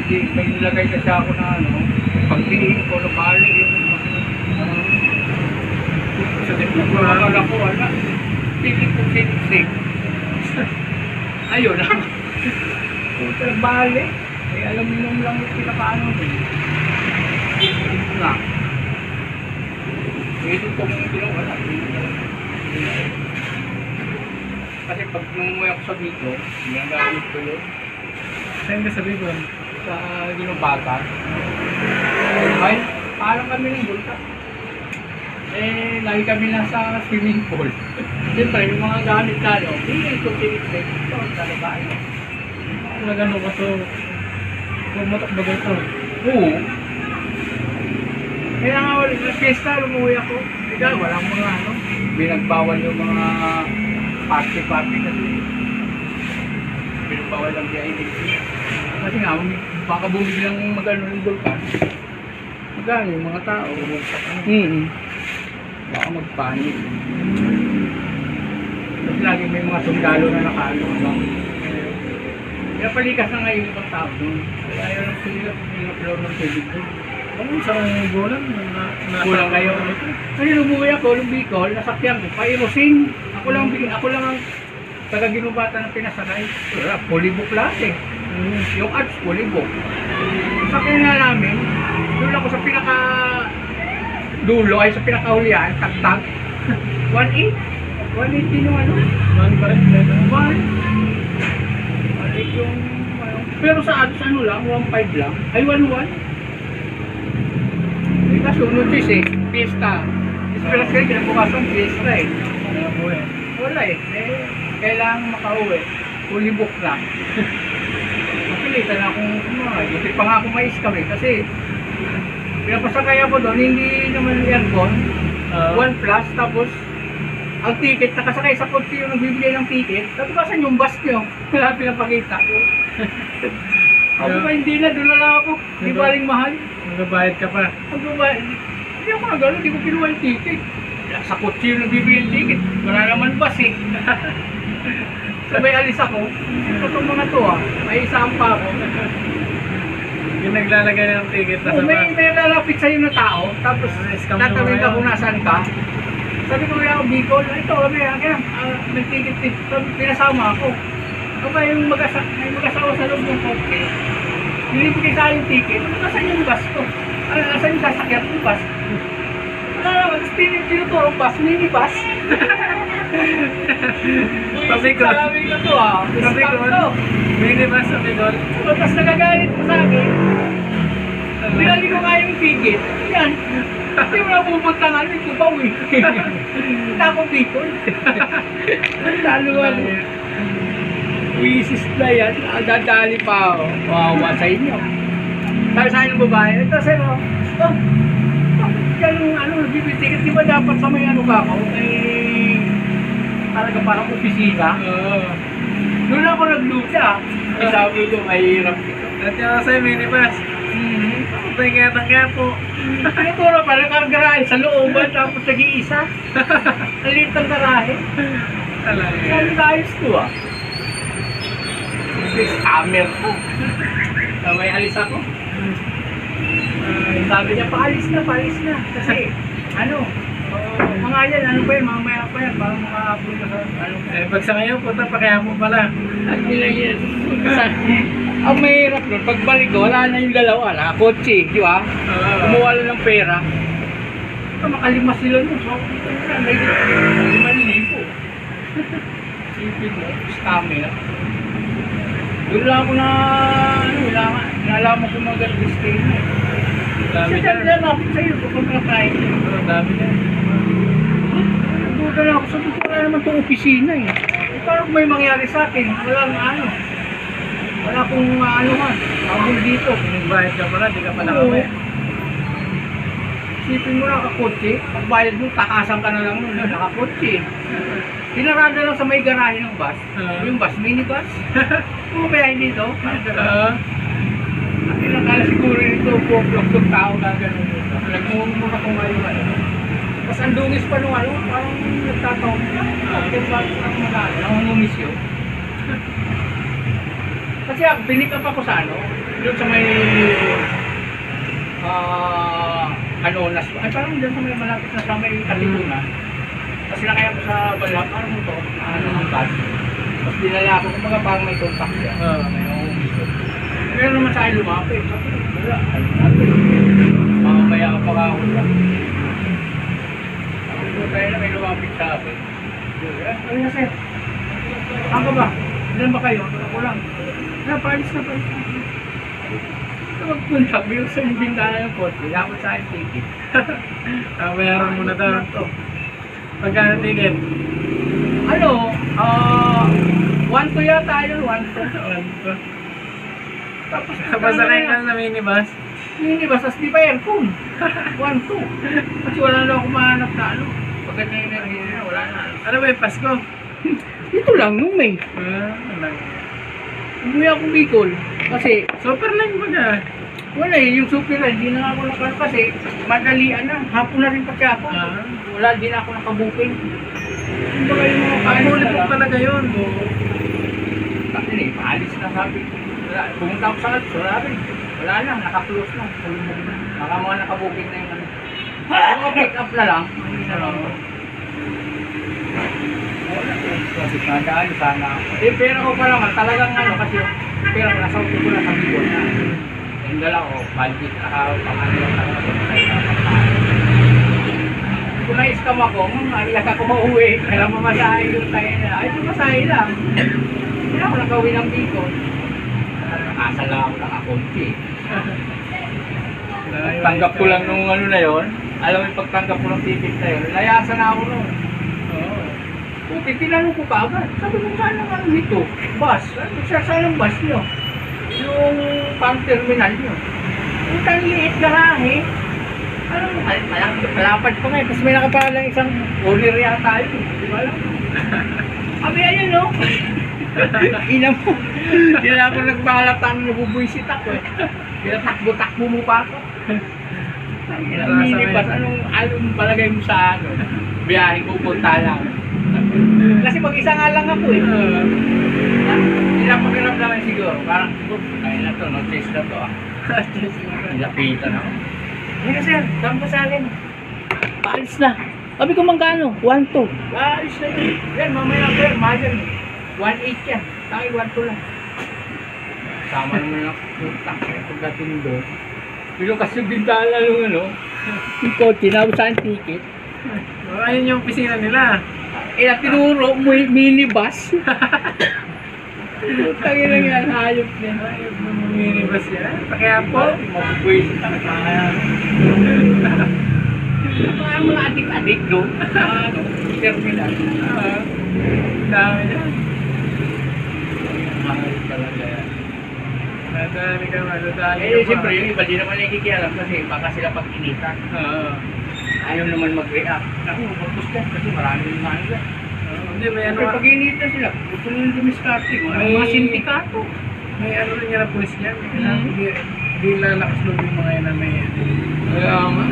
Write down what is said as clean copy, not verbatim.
may nilagay kasi ako na ano, pagtingin ko na bali yung sa akala ko, wala. Piling ko sinisig. Ayun na. Puta, bali. Eh, alam mo lang yung pinakaano din. Na. Ito kung ginawa na. Kasi pag numuwi ako sa dito, ginagamit ko yun. Saan ka sa Bicol? Sa Ginobatan. Ay, parang kami ng bulta. Eh, lagi kami nasa swimming pool. Siyempre, yung mga gamit na, no? Hindi ko tinitake. Ito, talaga, ano? Nagano ka to? Pumatak ba ito? Oo. Kaya nga, fiesta, lumuwi ako. Ika, walang mga, ano, binagbawal yung mga party-party kasi. Binagbawal ang DIDC. Kasi nga, baka bumiglang magano yung bulkan. Magano yung mga tao. Baka magpanik. Tapos lagi may mga sundalo na nakalo. Kaya palikas na ngayon ibang tao doon. Kaya ayaw lang sila pinaplow ng tubig doon. Ano, isang bulan? Kulang kayo. Kasi lumuwi ako, Bicol, nasakyan ko, Pairosing. Ako lang ang taga-Ginobatan na pinasakay. Wala, polybok lahat eh. Yung ads, polybok. Sakyan nga namin, doon ako sa pinaka dulo ay sa pinakahulihan, tag-tag. 1.8? 1.80 yung ano? Mahal pa rin. Mahal. 1.8 yung ano. Pero sa ads, ano lang, 1.5 lang. Ay, 1.1. Eh, kaso, notice eh, fiesta. Esperas kayo, kinabukasan, fiesta eh. Kaya po eh. Wala eh. Kailangan makauwi. Fully book lang. Napilitan akong kumain. Buti pa nga ako mais kami kasi pinapasakay ako doon, hindi naman aircon. 1 plus, tapos ang ticket, nakasakay sa kotse yung nagbibigay ng ticket. Tapos kasan yung bus nyo? Wala pinapakita ko. Ako pa hindi na, doon na lang ako. Di ba rin mahal? Nagbabayad ka pa. Magbabayad. Hindi ako na gano'n, hindi ko kinuha yung ticket. Sa kotse yung nagbibigay ng ticket. Wala naman bus eh. Sabay alis ako. Itong mga to may isang pa ako. Yung naglalagay ng ticket na May lalapit sa'yo na tao, tapos scam tatanungin ka naman kung nasaan ka. Sabi ko kaya ako, Bicol, ito kami, may ticket, pinasama ako. Aba yung may mag-asawa sa loob ng kotse. Nilibigay sa akin yung ticket, nasaan yung bus ko? Nasaan yung sasakyan ng bus? Wala naman, tapos tinuturo bus, minibus. Sabi ko. Sabi ko to Sabi ko. to. Minibus sa Bicol. Tapos nagagalit mo sa akin. Binali ko nga yung ticket. Yan. Kasi wala pupunta nga, may kubaw eh. Hindi ako Bicol. Taluan. Wisis na yan. Dadali pa ako. Wawa sa inyo. Sabi sa akin ng babae, ito sir o. Ganun nagbibig ticket. Di ba dapat sa may ano ba ako? Talaga parang opisina. Doon ako naglusa. Sabi ko, mahirap ito. At yung sa'yo minibus. Tingnan nga po. Tinuturo pa, nakagarahe sa looban, tapos nag-iisa. Nalit ang garahe. Talaga. Yan, ayos ko Scammer ko. May alis ako. Sabi niya, paalis na. Kasi, mga yan, ano pa yan, mamaya pa yan, parang makahabol ka sa, Pag sa ngayon, puta, pakaya mo pala. yan. Ang mahirap nun, pagbalik ko, wala na yung dalawa, nakakotse, di ba? Kumuha lang ng pera. Makalima sila nun, so, may 5,000. Sipin mo, stamina. Doon lang ako na, nalaman ko mga ganun disclaimer eh. Dami Kasi na. dyan lapit sa'yo, kapag na-fly. Dami na. Nagbuka na ako, sabi ko wala naman itong opisina eh. Parang may mangyari sa akin, wala akong habol dito. Pinagbayad ka pala, di ka pala Oo. kami. Isipin mo nakakotse, pagbayad mo, takasan ka na lang nun, nakakotse. Pinarada lang sa may garahe ng bus. Yung bus, minibus. Pumabayahin dito. Pinakala siguro ito, buwak ng tao na gano'n dito. Nagmumura kung ano. Tapos ang dungis pa nung parang nagtatawag. Bakit ba ako magano? Nangungumis yun. Kasi pinik up ako sa Doon sa may Anonas. Ay, parang doon sa may malapit na sa may Katipunan. Kasi nakaya ko sa balak, parang mo to, ang bus. Tapos dinala ako, kumbaga parang may contact siya. May umiso. Pero naman sa akin lumapit. Sabi ko, wala, ano natin. Mamaya ka pa ako lang. Sabi ko, tayo na may lumapit sa akin. Ano na sir? Saan ka ba? Ilan ba kayo? Ako lang. Palis na. Magpunta, bilang sa yung bintana ng kotse, dapat sa akin ticket. Bayaran mo na daw. Pagkano ticket? Ano? 1-2 yata yun, 1-2. Tapos Pasakay ka sa minibus? minibus, as di pa aircon. 1-2. Kasi wala na ako mahanap na ano. Pagkat na energy na, wala na. Ano ba yung Pasko? Ito lang, nung May. Umuwi ako Bicol. Kasi, Super lang ba ka? wala yung super line, hindi na ako nakano kasi madalian na. Hapon na rin pati ako. Wala, hindi na ako nakabuking. Kumbaga yung mga kain Huli po talaga yun. Kasi paalis na sabi. Wala, pumunta ako sa Alps, wala rin. Wala na, naka-close na. Kulubog na. Mga nakabuking na yung ano. Mga pick up na lang. Hindi na lang. Wala ko. Kasi nadaan sana ako. Pera ko pa naman, talagang ano kasi pera ko nasa uto ko na sa Bicol na. Yung dala ko, budget pangalan lang ako. Kung na-scam ako, iyak ako mauwi. Kailang mamasahe yung tayo na. Ay, mamasahe lang. Hindi ako nakauwi ng Bicol. Nakasal lang ako nakakunti. Pagtanggap ko lang nung ano na yon. Alam mo yung pagtanggap ko ng ticket na yun. Layasan na ako nun. Buti tinanong ko pa agad. Sabi ko, saan ang ano dito? Bus. Saan ang bus nyo? Yung pang terminal nyo. Yung liit garahe. Alam mo, malapad pa nga. Tapos may nakapalang isang owner yata yun. Di ba lang? Sabi, ayun no? Ina mo. Hindi na ako nagbahalatang nabubuisit ako eh. Pinatakbo-takbo mo pa ako. Minibus, anong palagay mo sa ano? Biyahe ko punta lang. Kasi mag-isa nga lang ako eh. Hindi na pakiramdaman siguro. Parang, kaya na to, no-chase na to ah. Nilapitan ako. Hindi na sir, saan pa sa akin? Paalis na. Sabi ko magkano? 1-2. Paalis na yun. Yan, mamaya sir, mahal 1-8 yan. Tayo 1-2 lang. Sama naman ako. Putang, pagdating doon. Pero kasi bintala nung ano, yung kotse, nabusan ticket. Ayun yung opisina nila. Tinuro, minibus. Tangin lang yan, hayop niya. Ayun yung minibus yan. Kaya po. Mabubuisit ang kaya. Mga adik-adik doon. Terminal. Dami yan. Mahal talaga yan. Nadali ka, madadali Eh, siyempre, yung iba di naman nakikialam kasi baka sila pag-initan. Ayaw naman mag-react. Ako, mag-push ka kasi marami yung mga nila. Hindi, may ano. Pero pag initan sila, gusto nyo dumiscarding. Mga sindikato. May ano rin yan ang pulis niya. Hindi lalakas loob yung mga yan na may... Kaya nga.